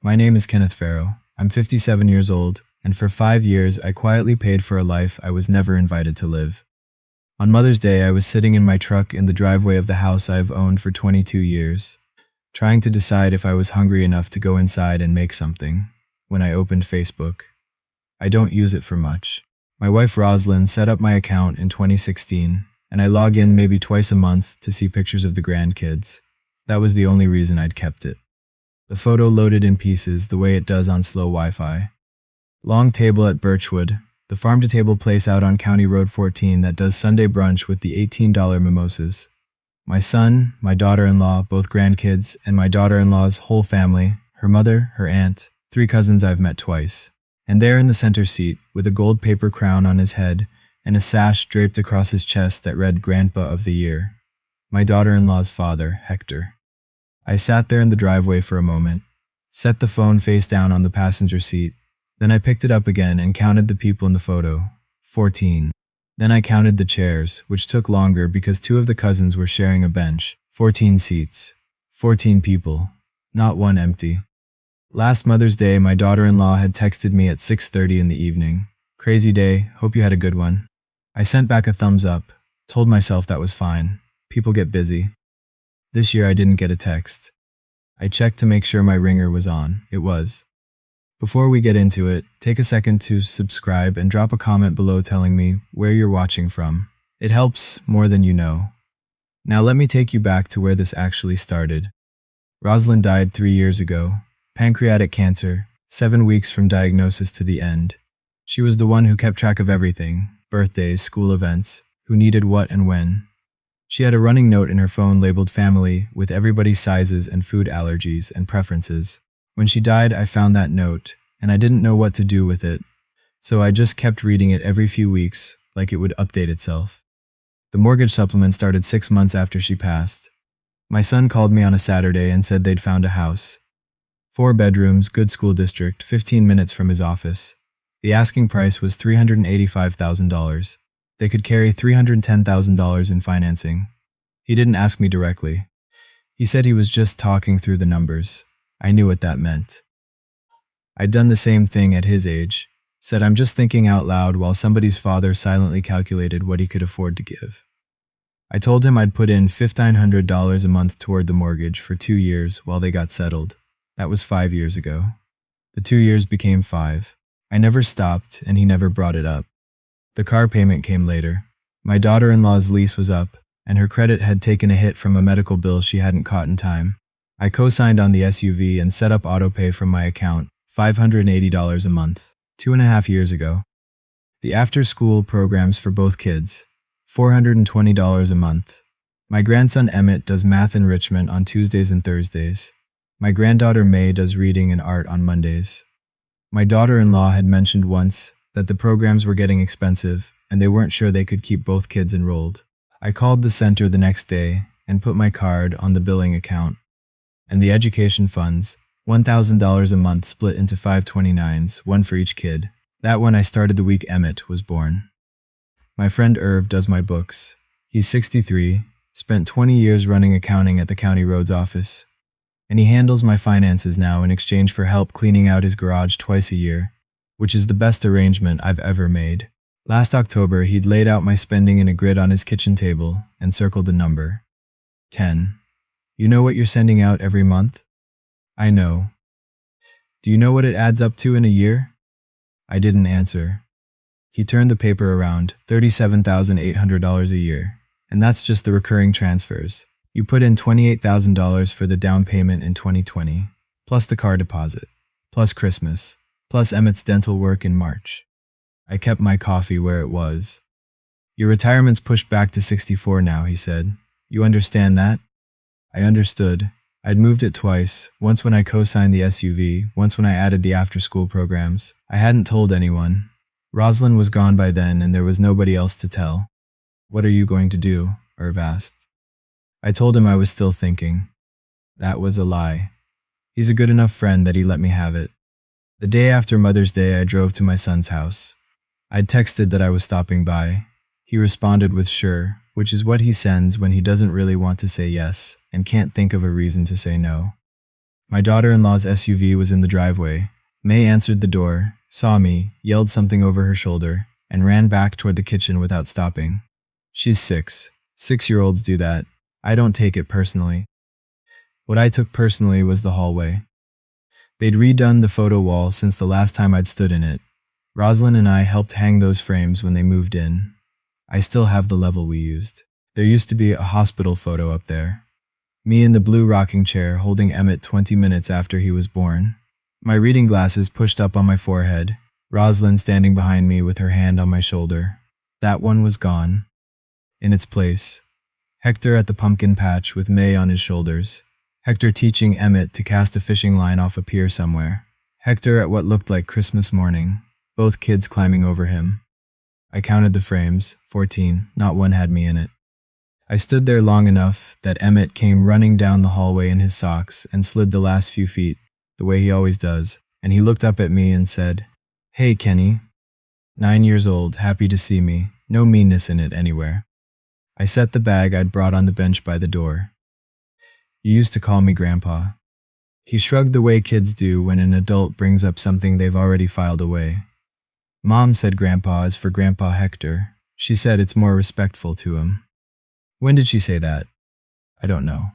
My name is Kenneth Farrow. I'm 57 years old, and for 5 years I quietly paid for a life I was never invited to live. On Mother's Day, I was sitting in my truck in the driveway of the house I've owned for 22 years, trying to decide if I was hungry enough to go inside and make something, when I opened Facebook. I don't use it for much. My wife Rosalind set up my account in 2016, and I log in maybe twice a month to see pictures of the grandkids. That was the only reason I'd kept it. The photo loaded in pieces the way it does on slow Wi-Fi. Long table at Birchwood, the farm-to-table place out on County Road 14 that does Sunday brunch with the $18 mimosas. My son, my daughter-in-law, both grandkids, and my daughter-in-law's whole family, her mother, her aunt, 3 cousins I've met twice. And there in the center seat, with a gold paper crown on his head and a sash draped across his chest that read Grandpa of the Year, my daughter-in-law's father, Hector. I sat there in the driveway for a moment, set the phone face down on the passenger seat, then I picked it up again and counted the people in the photo, 14. Then I counted the chairs, which took longer because 2 of the cousins were sharing a bench, 14 seats, 14 people, not one empty. Last Mother's Day, my daughter-in-law had texted me at 6:30 in the evening. Crazy day, hope you had a good one. I sent back a thumbs up, told myself that was fine. People get busy. This year I didn't get a text. I checked to make sure my ringer was on. It was. Before we get into it, take a second to subscribe and drop a comment below telling me where you're watching from. It helps more than you know. Now let me take you back to where this actually started. Rosalind died 3 years ago. Pancreatic cancer, 7 weeks from diagnosis to the end. She was the one who kept track of everything, birthdays, school events, who needed what and when. She had a running note in her phone labeled family with everybody's sizes and food allergies and preferences. When she died, I found that note, and I didn't know what to do with it, so I just kept reading it every few weeks, like it would update itself. The mortgage supplement started 6 months after she passed. My son called me on a Saturday and said they'd found a house. 4 bedrooms, good school district, 15 minutes from his office. The asking price was $385,000. They could carry $310,000 in financing. He didn't ask me directly. He said he was just talking through the numbers. I knew what that meant. I'd done the same thing at his age, said I'm just thinking out loud while somebody's father silently calculated what he could afford to give. I told him I'd put in $1,500 a month toward the mortgage for 2 years while they got settled. That was 5 years ago. The 2 years became 5. I never stopped, and he never brought it up. The car payment came later. My daughter-in-law's lease was up, and her credit had taken a hit from a medical bill she hadn't caught in time. I co-signed on the SUV and set up autopay from my account, $580 a month, 2.5 years ago. The after-school programs for both kids, $420 a month. My grandson Emmett does math enrichment on Tuesdays and Thursdays. My granddaughter May does reading and art on Mondays. My daughter-in-law had mentioned once that the programs were getting expensive and they weren't sure they could keep both kids enrolled. I called the center the next day and put my card on the billing account. And the education funds, $1,000 a month split into 529s, one for each kid. That one I started the week Emmett was born. My friend Irv does my books. He's 63, spent 20 years running accounting at the county roads office. And he handles my finances now in exchange for help cleaning out his garage twice a year, which is the best arrangement I've ever made. Last October, he'd laid out my spending in a grid on his kitchen table and circled a number. 10. You know what you're sending out every month? I know. Do you know what it adds up to in a year? I didn't answer. He turned the paper around, $37,800 a year. And that's just the recurring transfers. You put in $28,000 for the down payment in 2020, plus the car deposit, plus Christmas, plus Emmett's dental work in March. I kept my coffee where it was. Your retirement's pushed back to 64 now, he said. You understand that? I understood. I'd moved it twice, once when I co-signed the SUV, once when I added the after-school programs. I hadn't told anyone. Rosalind was gone by then and there was nobody else to tell. What are you going to do? Irv asked. I told him I was still thinking. That was a lie. He's a good enough friend that he let me have it. The day after Mother's Day, I drove to my son's house. I'd texted that I was stopping by. He responded with sure, which is what he sends when he doesn't really want to say yes and can't think of a reason to say no. My daughter-in-law's SUV was in the driveway. May answered the door, saw me, yelled something over her shoulder, and ran back toward the kitchen without stopping. She's 6. 6-year-olds do that. I don't take it personally. What I took personally was the hallway. They'd redone the photo wall since the last time I'd stood in it. Rosalind and I helped hang those frames when they moved in. I still have the level we used. There used to be a hospital photo up there. Me in the blue rocking chair holding Emmett 20 minutes after he was born. My reading glasses pushed up on my forehead. Rosalind standing behind me with her hand on my shoulder. That one was gone. In its place, Hector at the pumpkin patch with May on his shoulders. Hector teaching Emmett to cast a fishing line off a pier somewhere. Hector at what looked like Christmas morning, both kids climbing over him. I counted the frames, 14, not one had me in it. I stood there long enough that Emmett came running down the hallway in his socks and slid the last few feet, the way he always does, and he looked up at me and said, "Hey, Kenny." 9 years old, happy to see me, no meanness in it anywhere. I set the bag I'd brought on the bench by the door. "You used to call me Grandpa." He shrugged the way kids do when an adult brings up something they've already filed away. "Mom said Grandpa is for Grandpa Hector. She said it's more respectful to him." "When did she say that?" "I don't know.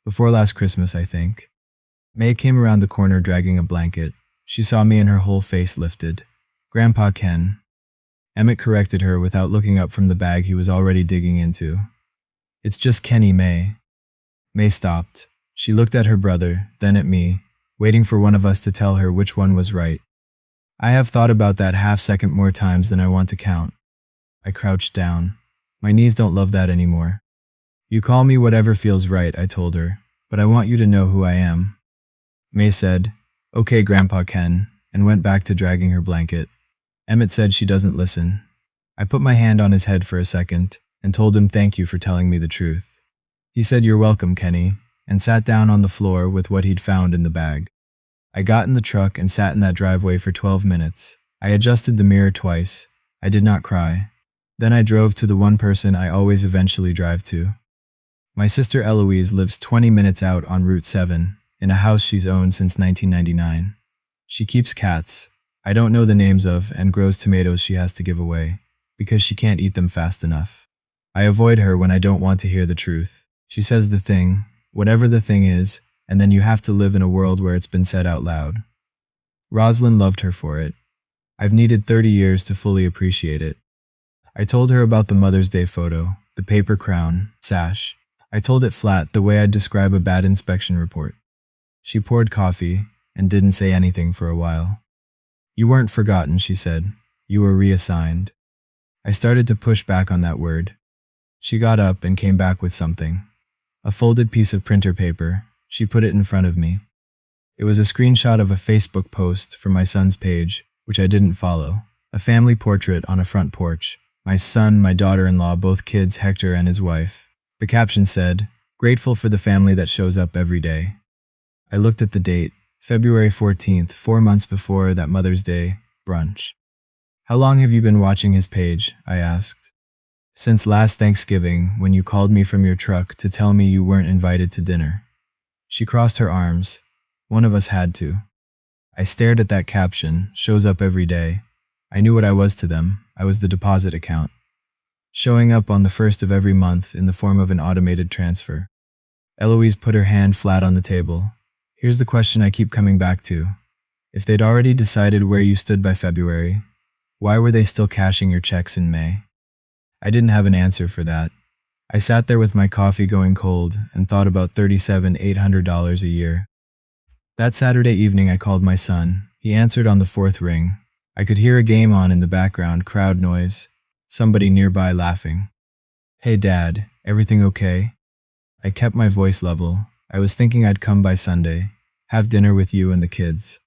Before last Christmas, I think." May came around the corner dragging a blanket. She saw me and her whole face lifted. "Grandpa Ken." Emmett corrected her without looking up from the bag he was already digging into. "It's just Kenny, May." May stopped. She looked at her brother, then at me, waiting for one of us to tell her which one was right. I have thought about that half-second more times than I want to count. I crouched down. My knees don't love that anymore. "You call me whatever feels right," I told her, "but I want you to know who I am." May said, "Okay, Grandpa Ken," and went back to dragging her blanket. Emmett said she doesn't listen. I put my hand on his head for a second and told him thank you for telling me the truth. He said, "You're welcome, Kenny," and sat down on the floor with what he'd found in the bag. I got in the truck and sat in that driveway for 12 minutes. I adjusted the mirror twice. I did not cry. Then I drove to the one person I always eventually drive to. My sister Eloise lives 20 minutes out on Route 7, in a house she's owned since 1999. She keeps cats I don't know the names of and grows tomatoes she has to give away, because she can't eat them fast enough. I avoid her when I don't want to hear the truth. She says the thing, whatever the thing is, and then you have to live in a world where it's been said out loud. Rosalind loved her for it. I've needed 30 years to fully appreciate it. I told her about the Mother's Day photo, the paper crown, sash. I told it flat, the way I'd describe a bad inspection report. She poured coffee and didn't say anything for a while. "You weren't forgotten," she said. "You were reassigned." I started to push back on that word. She got up and came back with something. A folded piece of printer paper. She put it in front of me. It was a screenshot of a Facebook post from my son's page, which I didn't follow. A family portrait on a front porch. My son, my daughter-in-law, both kids, Hector and his wife. The caption said, "Grateful for the family that shows up every day." I looked at the date, February 14th, 4 months before that Mother's Day brunch. "How long have you been watching his page?" I asked. "Since last Thanksgiving, when you called me from your truck to tell me you weren't invited to dinner." She crossed her arms. One of us had to. I stared at that caption, "Shows up every day." I knew what I was to them. I was the deposit account. Showing up on the first of every month in the form of an automated transfer. Eloise put her hand flat on the table. "Here's the question I keep coming back to. If they'd already decided where you stood by February, why were they still cashing your checks in May?" I didn't have an answer for that. I sat there with my coffee going cold and thought about $37,800 a year. That Saturday evening I called my son. He answered on the fourth ring. I could hear a game on in the background, crowd noise, somebody nearby laughing. "Hey Dad, everything okay?" I kept my voice level. I was thinking I'd come by Sunday, have dinner with you and the kids.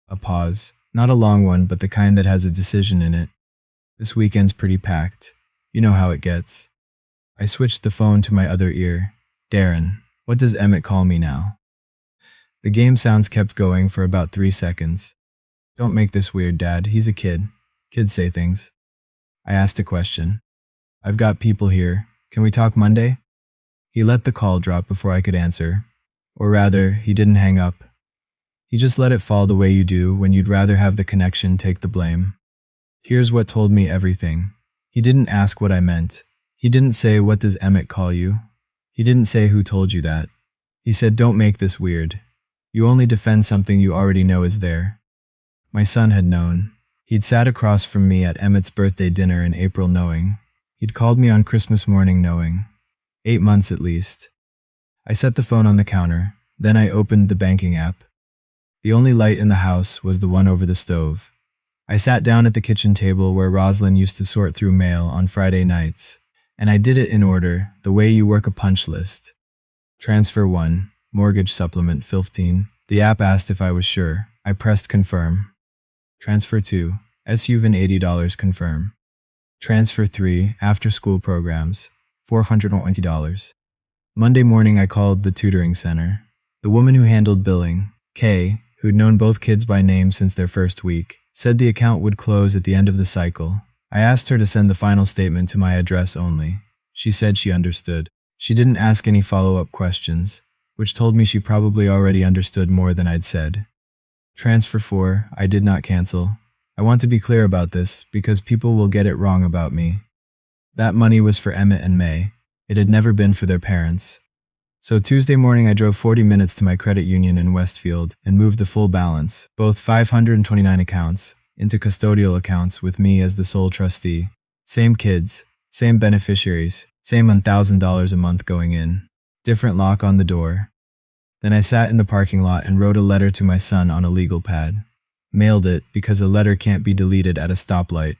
A pause. Not a long one, but the kind that has a decision in it. "This weekend's pretty packed. You know how it gets." I switched the phone to my other ear. "Darren, what does Emmett call me now?" The game sounds kept going for about 3 seconds. "Don't make this weird, Dad. He's a kid. Kids say things." I asked a question. "I've got people here. Can we talk Monday?" He let the call drop before I could answer. Or rather, he didn't hang up. He just let it fall the way you do when you'd rather have the connection take the blame. Here's what told me everything. He didn't ask what I meant. He didn't say, "What does Emmett call you?" He didn't say, "Who told you that?" He said, "Don't make this weird. You only defend something you already know is there." My son had known. He'd sat across from me at Emmett's birthday dinner in April knowing. He'd called me on Christmas morning knowing. 8 months at least. I set the phone on the counter, then I opened the banking app. The only light in the house was the one over the stove. I sat down at the kitchen table where Roslyn used to sort through mail on Friday nights, and I did it in order, the way you work a punch list. Transfer 1, mortgage supplement 15. The app asked if I was sure. I pressed confirm. Transfer 2, SUVN $80 confirm. Transfer 3, after school programs, $420. Monday morning I called the tutoring center. The woman who handled billing, Kay, who'd known both kids by name since their first week, said the account would close at the end of the cycle. I asked her to send the final statement to my address only. She said she understood. She didn't ask any follow-up questions, which told me she probably already understood more than I'd said. Transfer 4, I did not cancel. I want to be clear about this because people will get it wrong about me. That money was for Emmett and May. It had never been for their parents. So Tuesday morning I drove 40 minutes to my credit union in Westfield and moved the full balance, both 529 accounts, into custodial accounts with me as the sole trustee. Same kids, same beneficiaries, same $1,000 a month going in. Different lock on the door. Then I sat in the parking lot and wrote a letter to my son on a legal pad. Mailed it because a letter can't be deleted at a stoplight.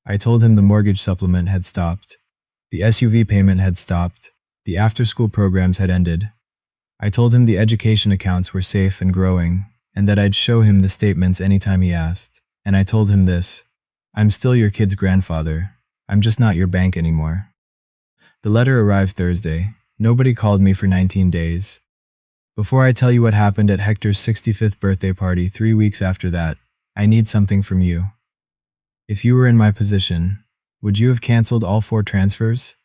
I told him the mortgage supplement had stopped. The SUV payment had stopped. The after-school programs had ended. I told him the education accounts were safe and growing, and that I'd show him the statements anytime he asked. And I told him this: I'm still your kid's grandfather. I'm just not your bank anymore. The letter arrived Thursday. Nobody called me for 19 days. Before I tell you what happened at Hector's 65th birthday party 3 weeks after that, I need something from you. If you were in my position, would you have canceled all 4 transfers?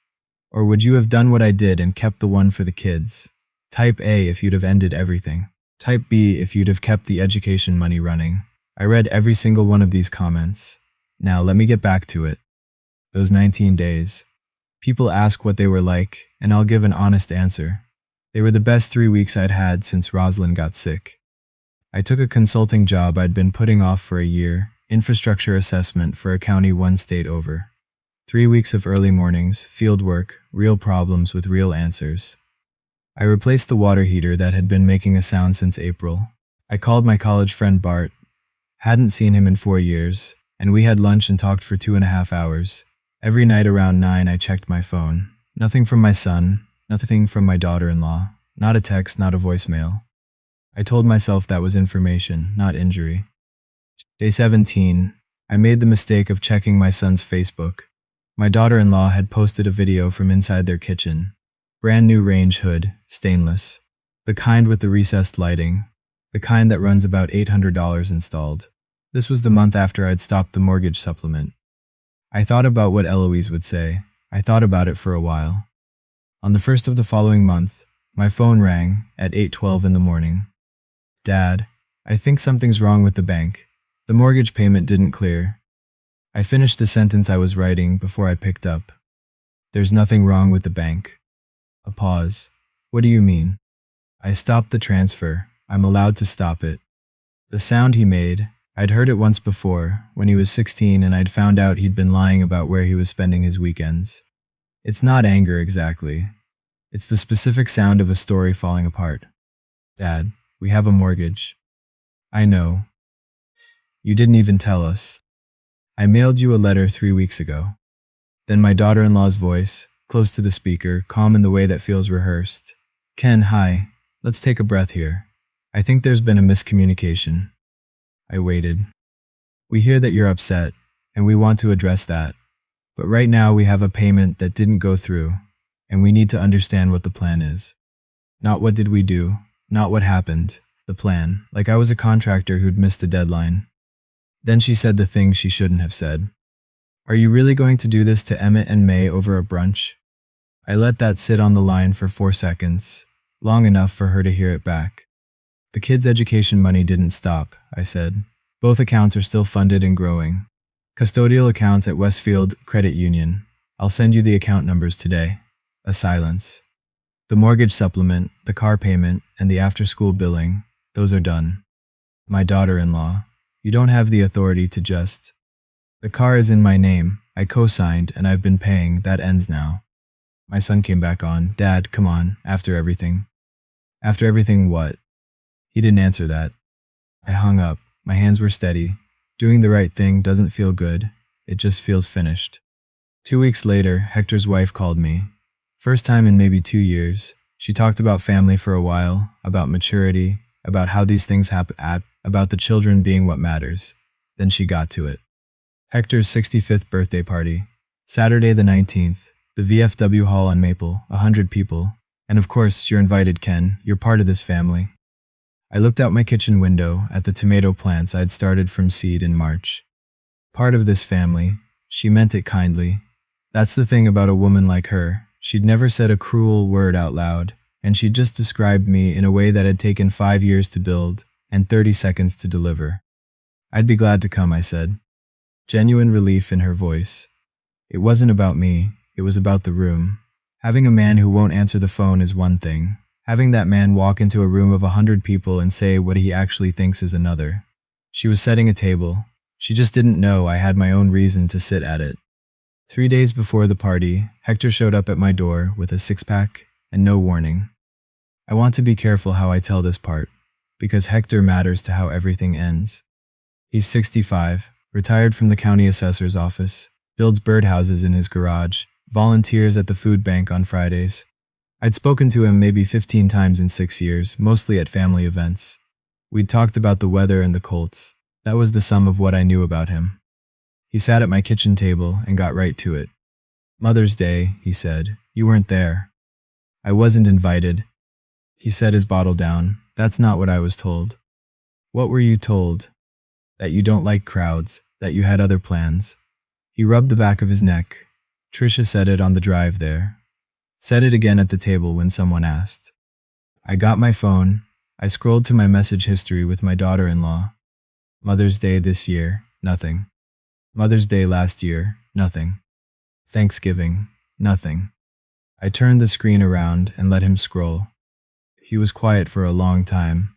Or would you have done what I did and kept the one for the kids? Type A if you'd have ended everything. Type B if you'd have kept the education money running. I read every single one of these comments. Now let me get back to it. Those 19 days. People ask what they were like, and I'll give an honest answer. They were the best 3 weeks I'd had since Roslyn got sick. I took a consulting job I'd been putting off for a year, infrastructure assessment for a county 1 state over. 3 weeks of early mornings, field work, real problems with real answers. I replaced the water heater that had been making a sound since April. I called my college friend Bart. Hadn't seen him in 4 years, and we had lunch and talked for 2.5 hours. Every night around 9 I checked my phone. Nothing from my son, nothing from my daughter-in-law, not a text, not a voicemail. I told myself that was information, not injury. Day 17, I made the mistake of checking my son's Facebook. My daughter-in-law had posted a video from inside their kitchen. Brand new range hood, stainless. The kind with the recessed lighting. The kind that runs about $800 installed. This was the month after I'd stopped the mortgage supplement. I thought about what Eloise would say. I thought about it for a while. On the 1st of the following month, my phone rang at 8:12 in the morning. Dad, I think something's wrong with the bank. The mortgage payment didn't clear. I finished the sentence I was writing before I picked up. There's nothing wrong with the bank. A pause. What do you mean? I stopped the transfer. I'm allowed to stop it. The sound he made, I'd heard it once before, when he was 16 and I'd found out he'd been lying about where he was spending his weekends. It's not anger exactly. It's the specific sound of a story falling apart. Dad, we have a mortgage. I know. You didn't even tell us. I mailed you a letter 3 weeks ago. Then my daughter-in-law's voice, close to the speaker, calm in the way that feels rehearsed. Ken, hi. Let's take a breath here. I think there's been a miscommunication. I waited. We hear that you're upset, and we want to address that. But right now we have a payment that didn't go through, and we need to understand what the plan is. Not what did we do, not what happened, the plan, like I was a contractor who'd missed a deadline. Then she said the thing she shouldn't have said. Are you really going to do this to Emmett and May over a brunch? I let that sit on the line for 4 seconds, long enough for her to hear it back. The kids' education money didn't stop, I said. Both accounts are still funded and growing. Custodial accounts at Westfield Credit Union. I'll send you the account numbers today. A silence. The mortgage supplement, the car payment, and the after-school billing, those are done. My daughter-in-law, you don't have the authority to just... The car is in my name. I co-signed, and I've been paying. That ends now. My son came back on. Dad, come on, after everything. After everything what? He didn't answer that. I hung up. My hands were steady. Doing the right thing doesn't feel good. It just feels finished. 2 weeks later, Hector's wife called me. First time in maybe 2 years. She talked about family for a while, about maturity, about how these things happen, about the children being what matters. Then she got to it. Hector's 65th birthday party. Saturday the 19th. The VFW Hall on Maple, 100 people. And of course, you're invited, Ken. You're part of this family. I looked out my kitchen window at the tomato plants I'd started from seed in March. Part of this family. She meant it kindly. That's the thing about a woman like her. She'd never said a cruel word out loud, and she'd just described me in a way that had taken 5 years to build and 30 seconds to deliver. I'd be glad to come, I said. Genuine relief in her voice. It wasn't about me, it was about the room. Having a man who won't answer the phone is one thing. Having that man walk into a room of 100 people and say what he actually thinks is another. She was setting a table. She just didn't know I had my own reason to sit at it. 3 days before the party, Hector showed up at my door with a six-pack and no warning. I want to be careful how I tell this part, because Hector matters to how everything ends. He's 65, retired from the county assessor's office, builds birdhouses in his garage, volunteers at the food bank on Fridays. I'd spoken to him maybe 15 times in 6 years, mostly at family events. We'd talked about the weather and the Colts. That was the sum of what I knew about him. He sat at my kitchen table and got right to it. Mother's Day, he said. You weren't there. I wasn't invited. He set his bottle down. That's not what I was told. What were you told? That you don't like crowds, that you had other plans. He rubbed the back of his neck. Tricia said it on the drive there. Said it again at the table when someone asked. I got my phone. I scrolled to my message history with my daughter-in-law. Mother's Day this year, nothing. Mother's Day last year, nothing. Thanksgiving, nothing. I turned the screen around and let him scroll. He was quiet for a long time.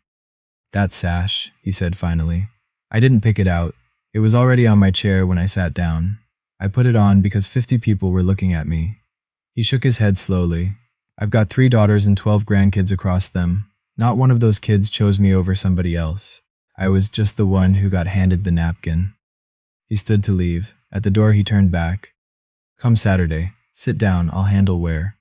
That sash, he said finally. I didn't pick it out. It was already on my chair when I sat down. I put it on because 50 people were looking at me. He shook his head slowly. I've got 3 daughters and 12 grandkids across them. Not one of those kids chose me over somebody else. I was just the one who got handed the napkin. He stood to leave. At the door he turned back. Come Saturday. Sit down, I'll handle where.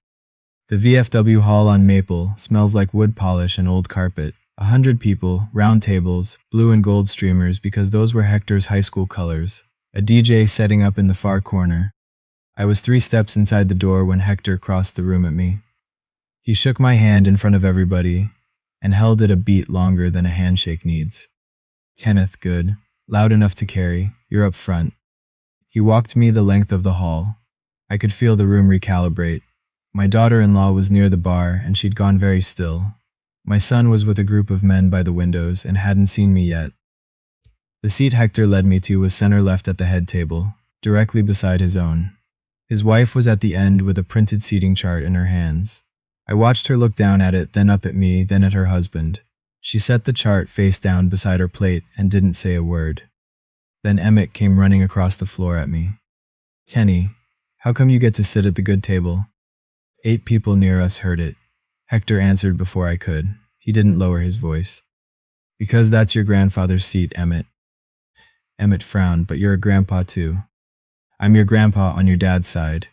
The VFW Hall on Maple smells like wood polish and old carpet. 100 people, round tables, blue and gold streamers because those were Hector's high school colors. A DJ setting up in the far corner. I was 3 steps inside the door when Hector crossed the room at me. He shook my hand in front of everybody and held it a beat longer than a handshake needs. Kenneth, good. Loud enough to carry. You're up front. He walked me the length of the hall. I could feel the room recalibrate. My daughter-in-law was near the bar and she'd gone very still. My son was with a group of men by the windows and hadn't seen me yet. The seat Hector led me to was center left at the head table, directly beside his own. His wife was at the end with a printed seating chart in her hands. I watched her look down at it, then up at me, then at her husband. She set the chart face down beside her plate and didn't say a word. Then Emmett came running across the floor at me. Kenny, how come you get to sit at the good table? 8 people near us heard it. Hector answered before I could. He didn't lower his voice. Because that's your grandfather's seat, Emmett. Emmett frowned, but you're a grandpa too. I'm your grandpa on your dad's side.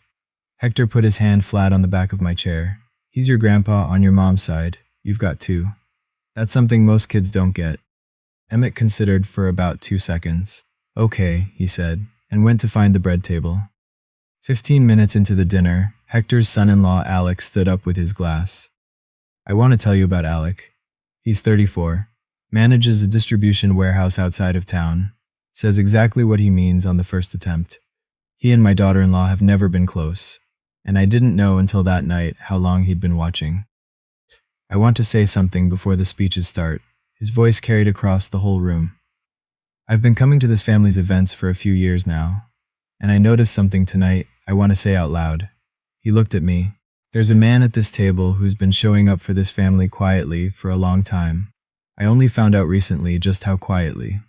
Hector put his hand flat on the back of my chair. He's your grandpa on your mom's side. You've got 2. That's something most kids don't get. Emmett considered for about 2 seconds. Okay, he said, and went to find the bread table. 15 minutes into the dinner, Hector's son-in-law Alec stood up with his glass. I want to tell you about Alec. He's 34, manages a distribution warehouse outside of town, says exactly what he means on the first attempt. He and my daughter-in-law have never been close, and I didn't know until that night how long he'd been watching. I want to say something before the speeches start. His voice carried across the whole room. I've been coming to this family's events for a few years now, and I noticed something tonight I want to say out loud. He looked at me. There's a man at this table who's been showing up for this family quietly for a long time. I only found out recently just how quietly.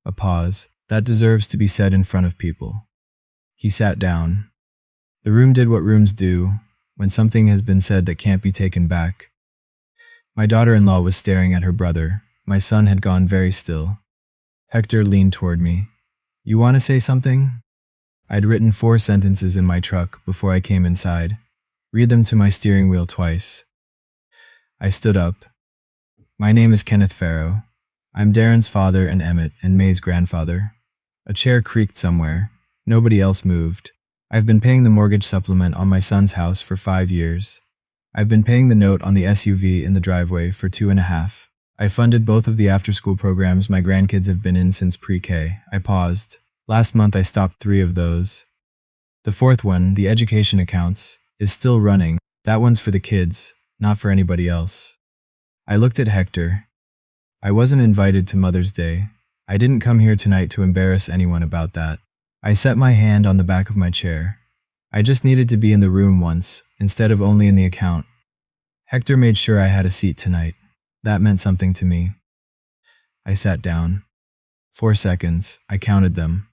A pause. That deserves to be said in front of people. He sat down. The room did what rooms do when something has been said that can't be taken back. My daughter-in-law was staring at her brother. My son had gone very still. Hector leaned toward me. You want to say something? I'd written 4 sentences in my truck before I came inside. Read them to my steering wheel twice. I stood up. My name is Kenneth Farrow. I'm Darren's father and Emmett and May's grandfather. A chair creaked somewhere. Nobody else moved. I've been paying the mortgage supplement on my son's house for 5 years. I've been paying the note on the SUV in the driveway for 2.5. I funded both of the after-school programs my grandkids have been in since pre-K. I paused. Last month I stopped 3 of those. The 4th one, the education accounts, is still running. That one's for the kids, not for anybody else. I looked at Hector. I wasn't invited to Mother's Day. I didn't come here tonight to embarrass anyone about that. I set my hand on the back of my chair. I just needed to be in the room once, instead of only in the account. Hector made sure I had a seat tonight. That meant something to me. I sat down. 4 seconds. I counted them.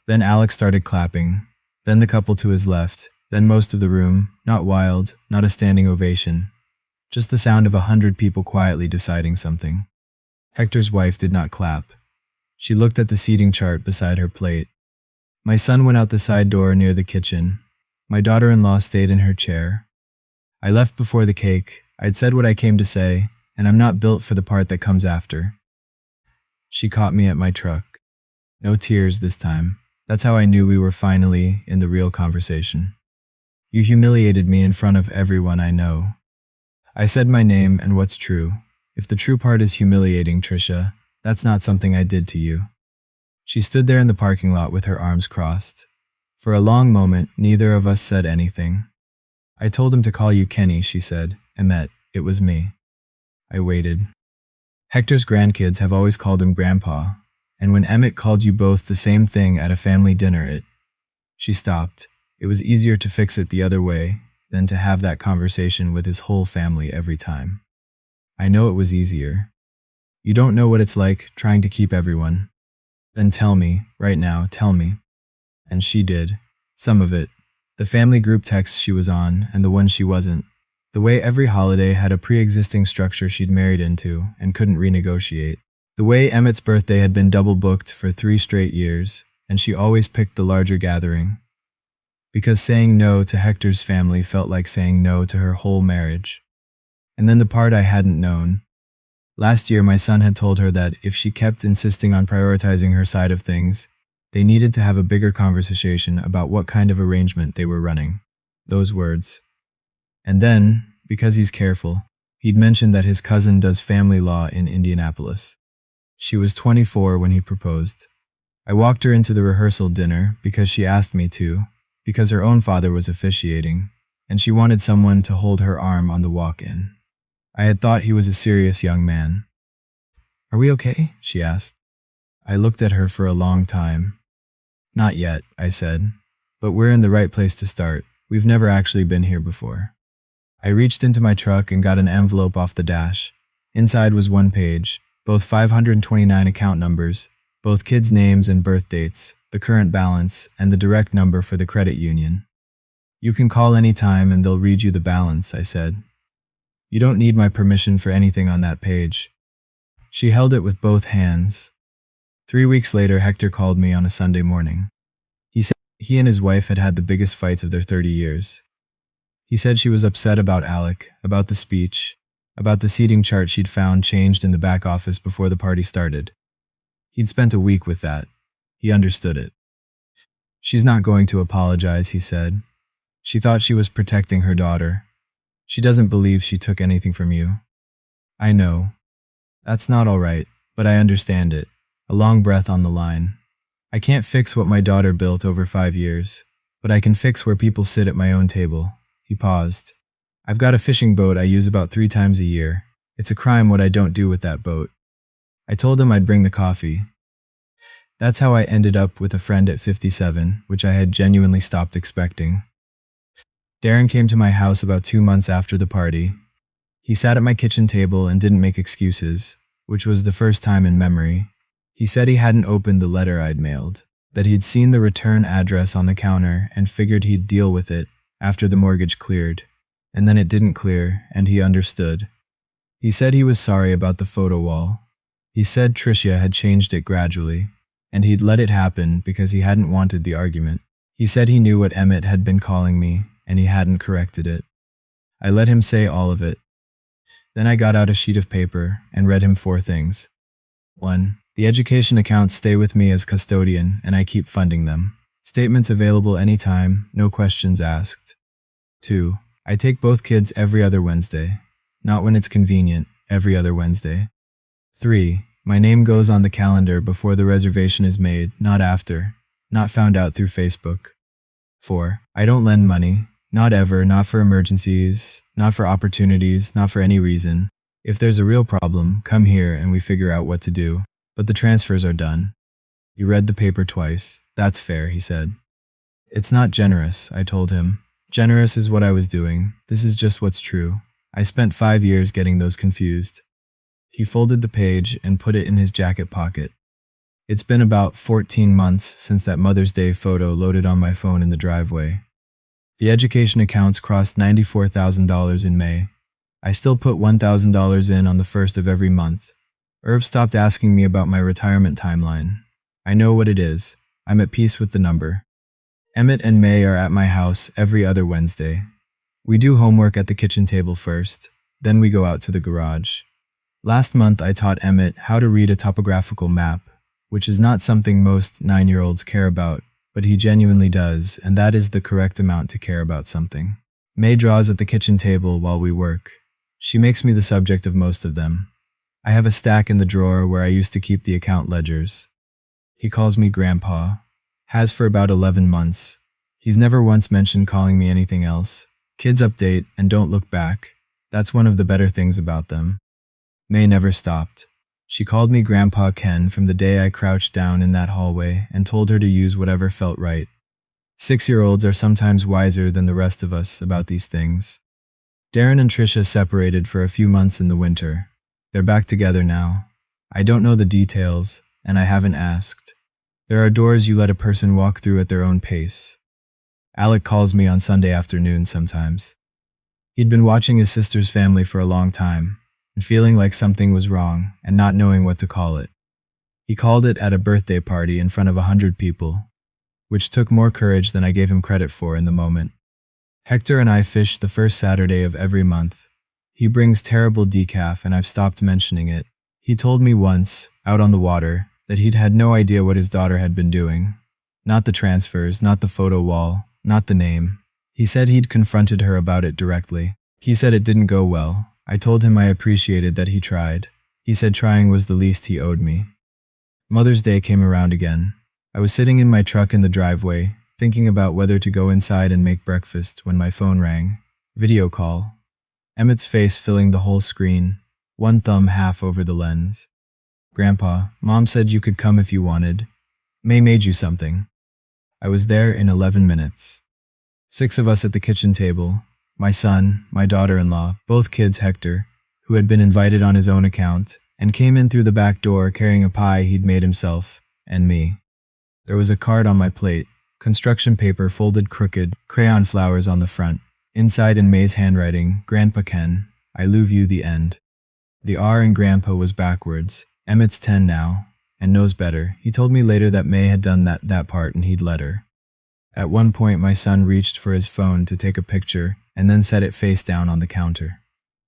Then Alex started clapping. Then the couple to his left. Then most of the room. Not wild, not a standing ovation. Just the sound of 100 people quietly deciding something. Hector's wife did not clap. She looked at the seating chart beside her plate. My son went out the side door near the kitchen. My daughter-in-law stayed in her chair. I left before the cake. I'd said what I came to say, and I'm not built for the part that comes after. She caught me at my truck. No tears this time. That's how I knew we were finally in the real conversation. You humiliated me in front of everyone I know. I said my name and what's true. If the true part is humiliating, Trisha, that's not something I did to you. She stood there in the parking lot with her arms crossed. For a long moment, neither of us said anything. I told him to call you Kenny, she said. Emmett, it was me. I waited. Hector's grandkids have always called him Grandpa, and when Emmett called you both the same thing at a family dinner, She stopped. It was easier to fix it the other way than to have that conversation with his whole family every time. I know it was easier. You don't know what it's like trying to keep everyone. Then tell me, right now, tell me. And she did. Some of it. The family group texts she was on and the ones she wasn't. The way every holiday had a pre-existing structure she'd married into and couldn't renegotiate. The way Emmett's birthday had been double booked for 3 straight years, and she always picked the larger gathering. Because saying no to Hector's family felt like saying no to her whole marriage. And then the part I hadn't known. Last year, my son had told her that if she kept insisting on prioritizing her side of things, they needed to have a bigger conversation about what kind of arrangement they were running. Those words. And then, because he's careful, he'd mentioned that his cousin does family law in Indianapolis. She was 24 when he proposed. I walked her into the rehearsal dinner because she asked me to, because her own father was officiating, and she wanted someone to hold her arm on the walk-in. I had thought he was a serious young man. "Are we okay?" she asked. I looked at her for a long time. "Not yet," I said, "but we're in the right place to start. We've never actually been here before." I reached into my truck and got an envelope off the dash. Inside was 1 page, both 529 account numbers, both kids' names and birth dates, the current balance, and the direct number for the credit union. "You can call any time and they'll read you the balance," I said. "You don't need my permission for anything on that page." She held it with both hands. 3 weeks later, Hector called me on a Sunday morning. He said he and his wife had had the biggest fights of their 30 years. He said she was upset about Alec, about the speech, about the seating chart she'd found changed in the back office before the party started. He'd spent a week with that. He understood it. "She's not going to apologize," he said. "She thought she was protecting her daughter. She doesn't believe she took anything from you." I know. That's not all right, but I understand it. A long breath on the line. I can't fix what my daughter built over 5 years, but I can fix where people sit at my own table. He paused. "I've got a fishing boat I use about 3 times a year. It's a crime what I don't do with that boat. I told him I'd bring the coffee. That's how I ended up with a friend at 57, which I had genuinely stopped expecting. Darren came to my house about 2 months after the party. He sat at my kitchen table and didn't make excuses, which was the first time in memory. He said he hadn't opened the letter I'd mailed, that he'd seen the return address on the counter and figured he'd deal with it after the mortgage cleared. And then it didn't clear, and he understood. He said he was sorry about the photo wall. He said Tricia had changed it gradually, and he'd let it happen because he hadn't wanted the argument. He said he knew what Emmett had been calling me, and he hadn't corrected it. I let him say all of it. Then I got out a sheet of paper and read him 4 things. 1. The education accounts stay with me as custodian, and I keep funding them. Statements available anytime, no questions asked. 2. I take both kids every other Wednesday. Not when it's convenient, every other Wednesday. 3. My name goes on the calendar before the reservation is made, not after. Not found out through Facebook. 4. I don't lend money. Not ever, not for emergencies, not for opportunities, not for any reason. If there's a real problem, come here and we figure out what to do. But the transfers are done. He read the paper twice. That's fair, he said. It's not generous, I told him. Generous is what I was doing. This is just what's true. I spent 5 years getting those confused. He folded the page and put it in his jacket pocket. It's been about 14 months since that Mother's Day photo loaded on my phone in the driveway. The education accounts crossed $94,000 in May. I still put $1,000 in on the first of every month. Irv stopped asking me about my retirement timeline. I know what it is. I'm at peace with the number. Emmett and May are at my house every other Wednesday. We do homework at the kitchen table first, then we go out to the garage. Last month I taught Emmett how to read a topographical map, which is not something most 9-year-olds care about, but he genuinely does, and that is the correct amount to care about something. May draws at the kitchen table while we work. She makes me the subject of most of them. I have a stack in the drawer where I used to keep the account ledgers. He calls me Grandpa. Has for about 11 months. He's never once mentioned calling me anything else. Kids update and don't look back. That's one of the better things about them. May never stopped. She called me Grandpa Ken from the day I crouched down in that hallway and told her to use whatever felt right. 6-year-olds are sometimes wiser than the rest of us about these things. Darren and Tricia separated for a few months in the winter. They're back together now. I don't know the details, and I haven't asked. There are doors you let a person walk through at their own pace. Alec calls me on Sunday afternoons sometimes. He'd been watching his sister's family for a long time, and feeling like something was wrong and not knowing what to call it. He called it at a birthday party in front of 100 people, which took more courage than I gave him credit for in the moment. Hector and I fish the first Saturday of every month. He brings terrible decaf and I've stopped mentioning it. He told me once, out on the water, that he'd had no idea what his daughter had been doing. Not the transfers, not the photo wall, not the name. He said he'd confronted her about it directly. He said it didn't go well. I told him I appreciated that he tried. He said trying was the least he owed me. Mother's Day came around again. I was sitting in my truck in the driveway, thinking about whether to go inside and make breakfast when my phone rang. Video call. Emmett's face filling the whole screen, one thumb half over the lens. Grandpa, Mom said you could come if you wanted. May made you something. I was there in 11 minutes. 6 of us at the kitchen table. My son, my daughter-in-law, both kids Hector, who had been invited on his own account, and came in through the back door carrying a pie he'd made himself, and me. There was a card on my plate, construction paper folded crooked, crayon flowers on the front. Inside in May's handwriting, Grandpa Ken, I love you the end. The R in Grandpa was backwards. Emmett's 10 now, and knows better. He told me later that May had done that part and he'd let her. At one point my son reached for his phone to take a picture and then set it face down on the counter.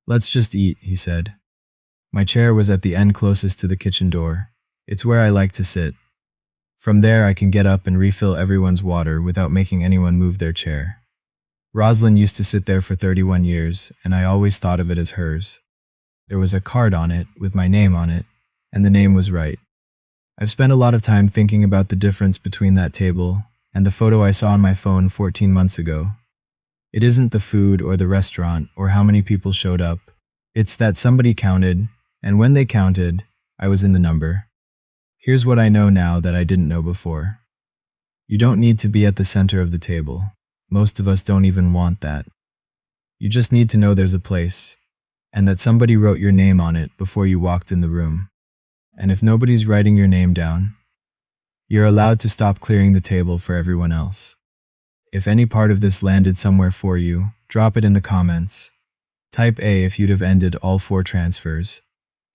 Let's just eat, he said. My chair was at the end closest to the kitchen door. It's where I like to sit. From there I can get up and refill everyone's water without making anyone move their chair. Roslyn used to sit there for 31 years, and I always thought of it as hers. There was a card on it with my name on it, and the name was right. I've spent a lot of time thinking about the difference between that table and the photo I saw on my phone 14 months ago. It isn't the food or the restaurant or how many people showed up. It's that somebody counted, and when they counted, I was in the number. Here's what I know now that I didn't know before. You don't need to be at the center of the table. Most of us don't even want that. You just need to know there's a place, and that somebody wrote your name on it before you walked in the room. And if nobody's writing your name down, you're allowed to stop clearing the table for everyone else. If any part of this landed somewhere for you, drop it in the comments. Type A if you'd have ended all 4 transfers.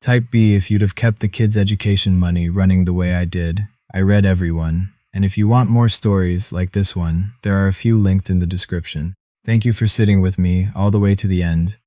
Type B if you'd have kept the kids' education money running the way I did. I read everyone. And if you want more stories like this one, there are a few linked in the description. Thank you for sitting with me all the way to the end.